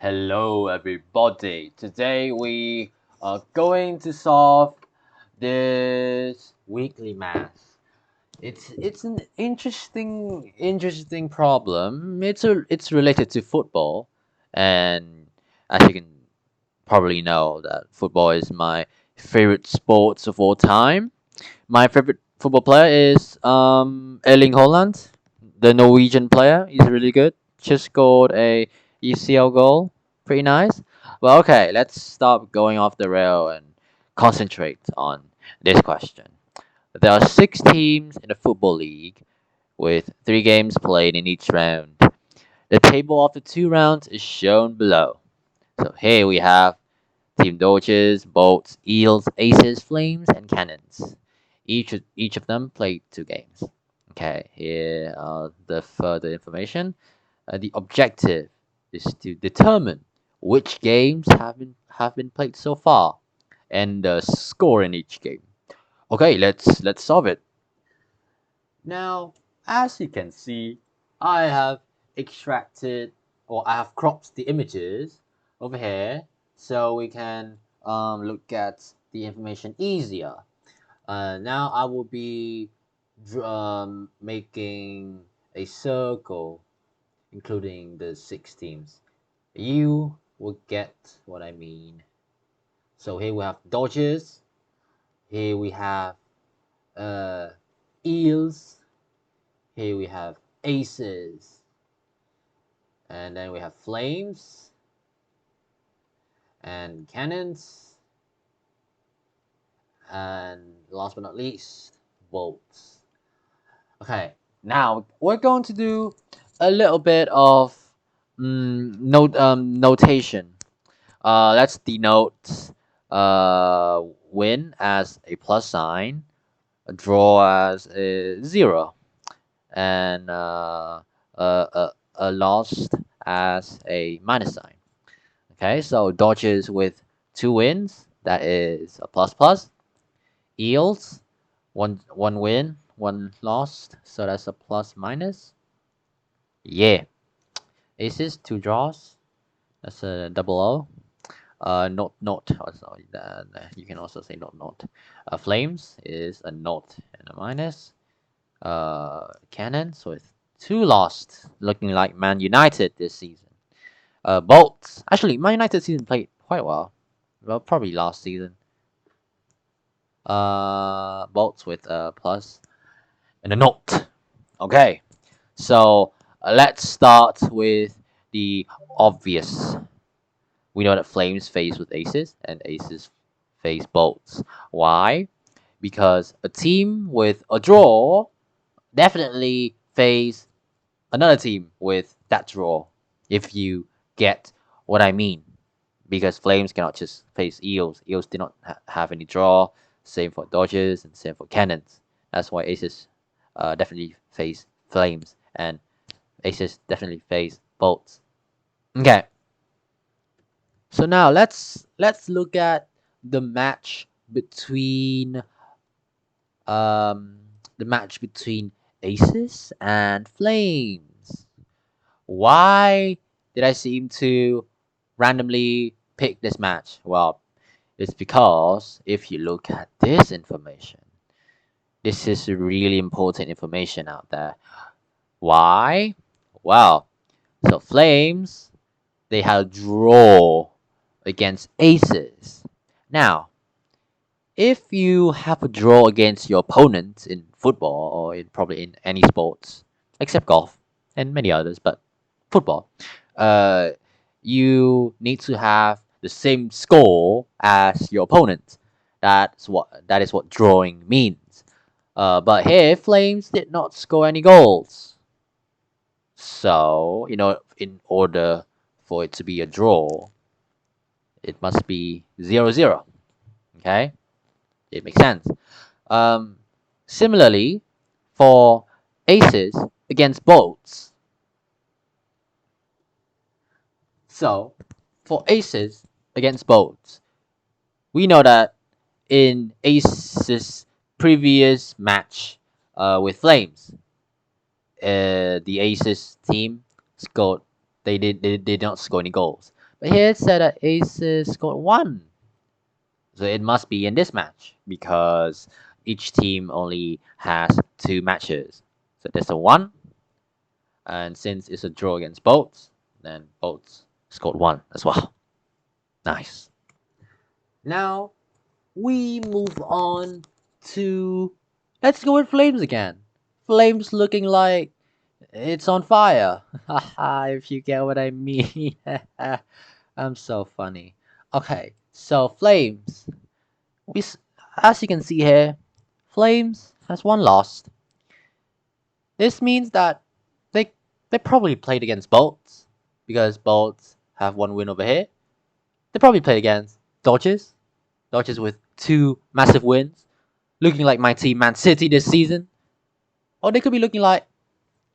Hello, everybody. Today we are going to solve this weekly math. It's an interesting problem. It's related to football, and as you can probably know, that football is my favorite sports of all time. My favorite football player is Erling Haaland, the Norwegian player. He's really good. Just scored a UCL goal. Pretty nice. Well, okay, let's stop going off the rail and concentrate on this question. There are 6 teams in the football league with 3 games played in each round. The table of the 2 rounds is shown below. So here we have Team Dodgers, Bolts, Eels, Aces, Flames, and Cannons. Each of them played 2 games. Okay, here are the further information. The objective is to determine which games have been played so far, and the score in each game. Okay, let's solve it. Now, as you can see, I have extracted or I have cropped the images over here so we can look at the information easier. Now I will be making a circle including the 6 teams. You will get what I mean. So here we have Dodgers, here we have uh, Eels, here we have Aces, and then we have Flames and Cannons, and last but not least, Bolts. Okay, now we're going to do a little bit of notation. Let's denote win as a plus sign, a draw as a 0, and a lost as a minus sign. Okay, so Dodgers with 2 wins, that is a plus plus. Eels, one win, one lost, so that's a plus minus. Yeah. Aces, 2 draws, that's a double O. Not. Sorry, you can also say not. Flames is a not and a minus. Cannons with 2 lost, looking like Man United this season. Bolts, actually, Man United season played quite well. Well, probably last season. Bolts with a plus and a not. Okay, so let's start with the obvious. We know that Flames face with aces and aces face bolts. Why? Because a team with a draw definitely face another team with that draw, if you get what I mean. Because Flames cannot just face Eels. Eels do not have any draw. Same for Dodgers and same for Cannons. That's why Aces definitely face Flames and Aces definitely face Bolts. Okay, so now let's look at the match between um the match between Aces and Flames. Why did I seem to randomly pick this match? Well, it's because if you look at this information, this is really important information out there. Why? Well, so Flames, they had a draw against Aces. Now, if you have a draw against your opponent in football or probably in any sports, except golf and many others, but football, uh, you need to have the same score as your opponent. That is what drawing means. But here, Flames did not score any goals. So, in order for it to be a draw, it must be 0-0. Okay? It makes sense. Um, Similarly, for aces against bolts. So, for aces against bolts, we know that in aces' previous match with Flames, the aces team scored. They did not score any goals. But here it said that aces scored 1. So it must be in this match because each team only has 2 matches. So there's a 1, and since it's a draw against both, then both scored 1 as well. Nice. Now we move on to, let's go with Flames again. Flames looking like it's on fire. Haha, if you get what I mean. I'm so funny. Okay, so Flames. As you can see here, Flames has 1 loss. This means that they they probably played against Bolts because Bolts have 1 win over here. They probably played against Dodgers. Dodgers with 2 massive wins, looking like my team Man City this season. Or they could be looking like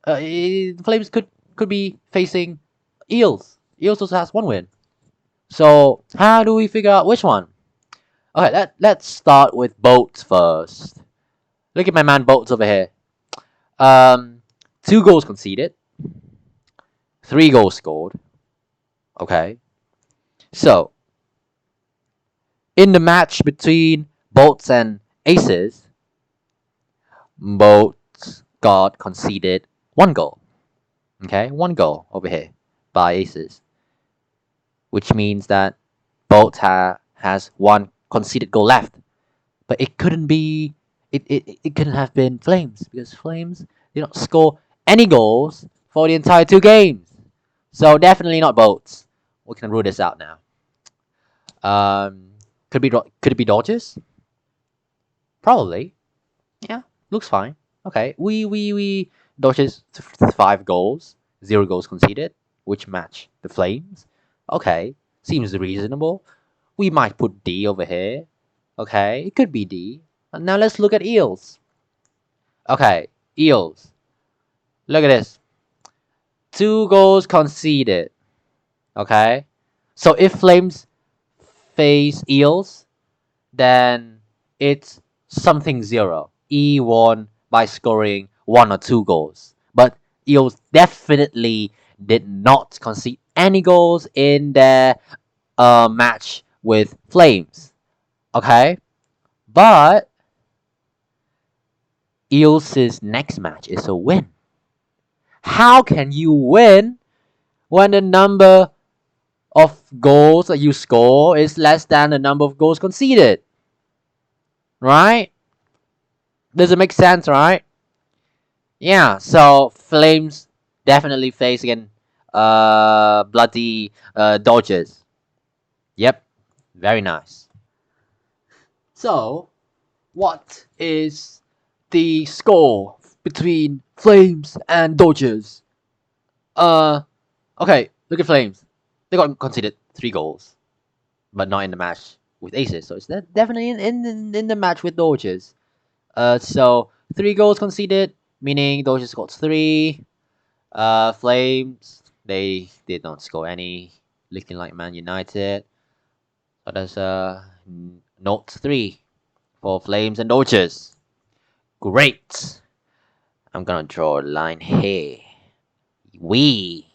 the Flames could be facing Eels. Eels also has 1 win. So how do we figure out which one? Okay, let's start with Bolts first. Look at my man Bolts over here. 2 goals conceded, 3 goals scored. Okay, so in the match between Bolts and Aces, Bolts got conceded 1 goal. Okay, 1 goal over here by Aces, which means that Bolts has 1 conceded goal left. But it couldn't be. It couldn't have been Flames because Flames did not score any goals for the entire 2 games. So definitely not Bolts. We can rule this out now. Could it be Dodgers? Probably. Yeah, looks fine. Okay, we Dodgers 5 goals, 0 goals conceded, which match the Flames. Okay, seems reasonable. We might put D over here. Okay, it could be D. Now let's look at Eels. Okay, Eels. Look at this. 2 goals conceded. Okay, so if Flames face Eels, then it's something 0. E won by scoring 1 or 2 goals. But Eels definitely did not concede any goals in their match with Flames. Okay, but Eels' next match is a win. How can you win when the number of goals that you score is less than the number of goals conceded? Right? Does it make sense, right? Yeah, so Flames definitely face again bloody Dodgers. Yep, very nice. So, what is the score between Flames and Dodgers? Okay, look at Flames. They got conceded 3 goals, but not in the match with Aces. So it's definitely in the match with Dodgers. So 3 goals conceded, meaning Dodgers scored 3. Flames, they did not score any, looking like Man United. So that's note 3 for Flames and Dodgers. Great. I'm gonna draw a line here. We.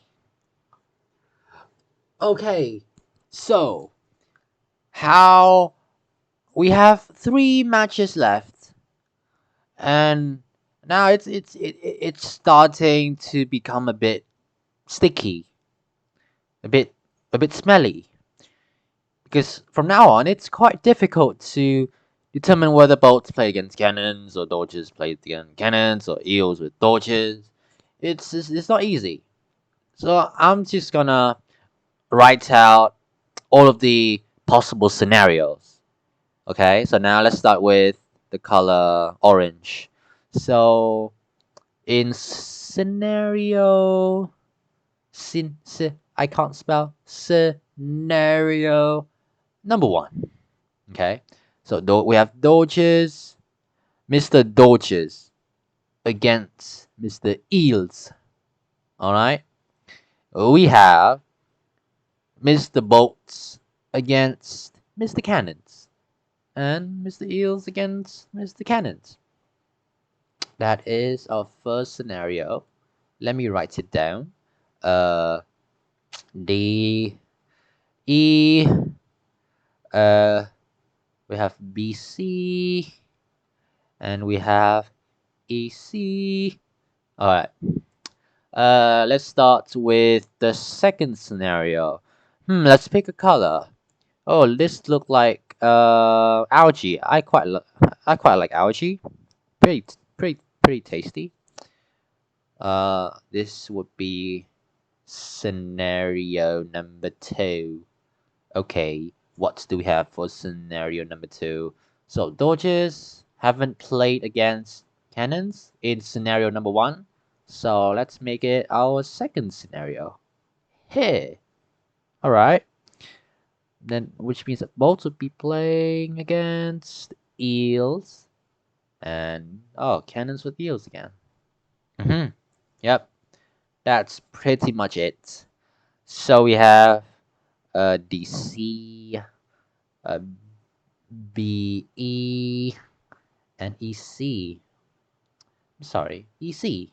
Okay, so how we have 3 matches left, and now it's starting to become a bit sticky, a bit smelly, because from now on it's quite difficult to determine whether Bolts play against Cannons or Dodgers play against Cannons or Eels with Dodgers. It's not easy. So I'm just gonna write out all of the possible scenarios. Okay, so now let's start with the color orange. So in scenario, I can't spell scenario number 1. Okay, so we have Dodgers, Mr. Dodgers against Mr. Eels. All right, we have Mr. Bolts against Mr. Cannons, and Mr. Eels against Mr. Cannons. That is our first scenario. Let me write it down. The E. Uh, we have BC, and we have EC. All right. Let's start with the second scenario. Let's pick a color. Oh, this look like algae. I quite like algae. Pretty tasty. This would be scenario number 2. Okay, what do we have for scenario number 2? So Dodgers haven't played against Cannons in scenario number 1. So let's make it our second scenario. Here. Alright. Then which means that both would be playing against Eels. And Cannons with Eels again. Yep. That's pretty much it. So we have DC, BE, and EC. Sorry, EC.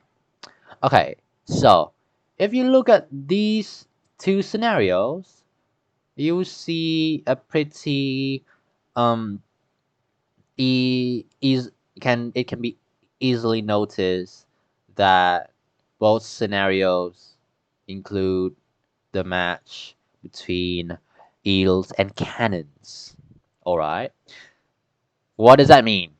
Okay, so if you look at these two scenarios, you see a pretty it can be easily noticed that both scenarios include the match between eels and cannons. Alright. What does that mean?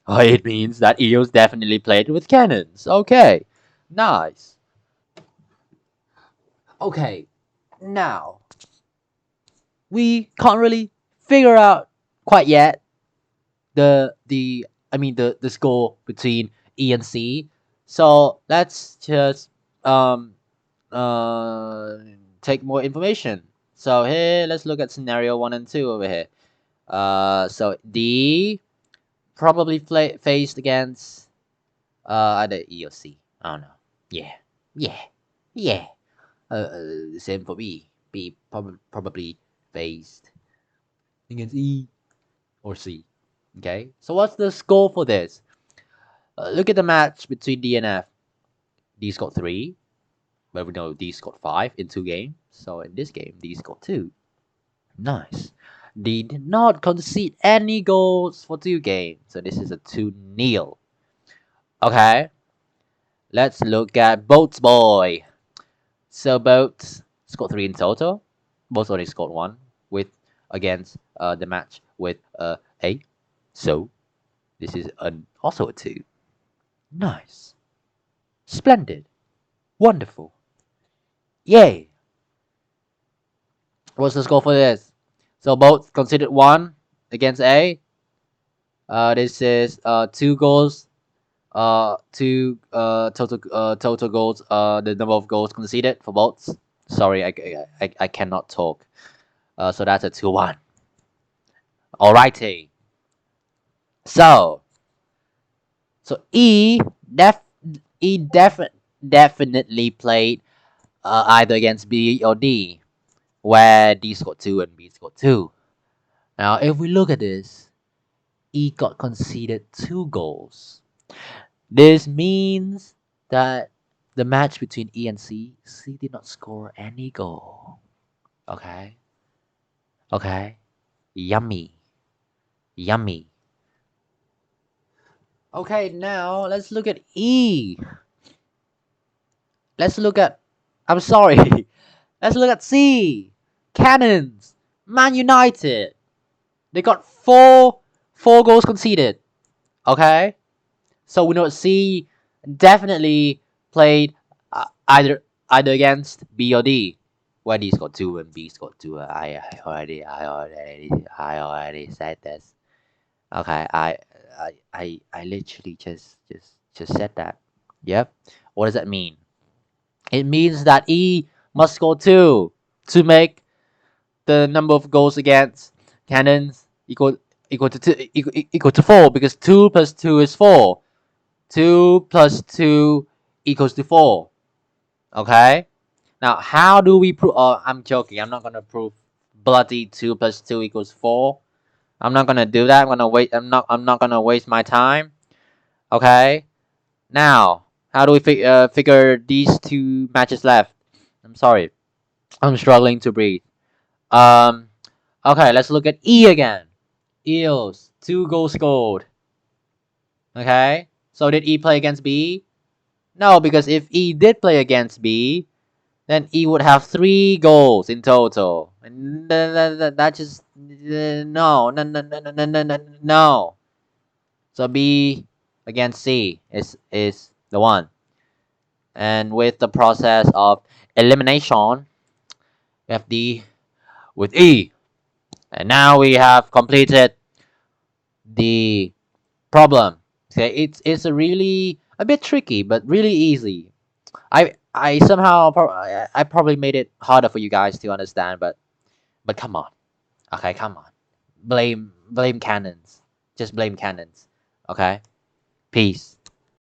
Oh, it means that eels definitely played with cannons. Okay. Nice. Okay. Now, we can't really figure out quite yet the score between E and C. So let's just um uh take more information. So here, let's look at scenario 1 and 2 over here. So D probably faced against either E or C. I don't know. Yeah, yeah, yeah. Same for B. B probably faced against E or C. Okay. So what's the score for this? Look at the match between D and F. D scored 3, but we know D scored 5 in 2 games. So in this game, D scored 2. Nice. They did not concede any goals for 2 games, so this is a 2-0. Okay, let's look at Boats Boy. So Boats scored 3 in total. Boats only scored 1 with against the match with A. So this is also a 2. Nice. Splendid. Wonderful. Yay. What's the score for this? So Boats conceded 1 against A. This is 2 goals, two total goals. The number of goals conceded for both. Sorry, I cannot talk. So that's a 2-1. Alrighty. So E definitely played either against B or D, where D scored 2 and B scored 2. Now, if we look at this, E got conceded 2 goals. This means that the match between E and C did not score any goal. Okay? Okay? Yummy. Yummy. Okay, now let's look at E. Let's look at. I'm sorry. Let's look at C. Cannons. Man United. They got four goals conceded. Okay? So we know C definitely played either against B or D, where D scored 2 and B scored 2. I already said this. Okay, I literally just said that. Yep. What does that mean? It means that E must score 2 to make the number of goals against Cannons equal to 4, because 2 plus 2 is 4. 2 plus 2 equals to 4. Okay? Now, how do we prove? I'm joking. I'm not gonna prove bloody 2 plus 2 equals 4. I'm not gonna do that. I'm not gonna waste my time. Okay? Now, how do we figure these 2 matches left? I'm sorry. I'm struggling to breathe. Um, okay, let's look at E again. Eels, 2 goals scored. Okay, so did E play against B? No, because if E did play against B, then E would have 3 goals in total. And that just no. So B against C is the one. And with the process of elimination, we have D with E. And now we have completed the problem. Okay, it's a really a bit tricky, but really easy. I somehow I probably made it harder for you guys to understand, but come on, okay, come on, blame cannons, just blame cannons, okay, peace.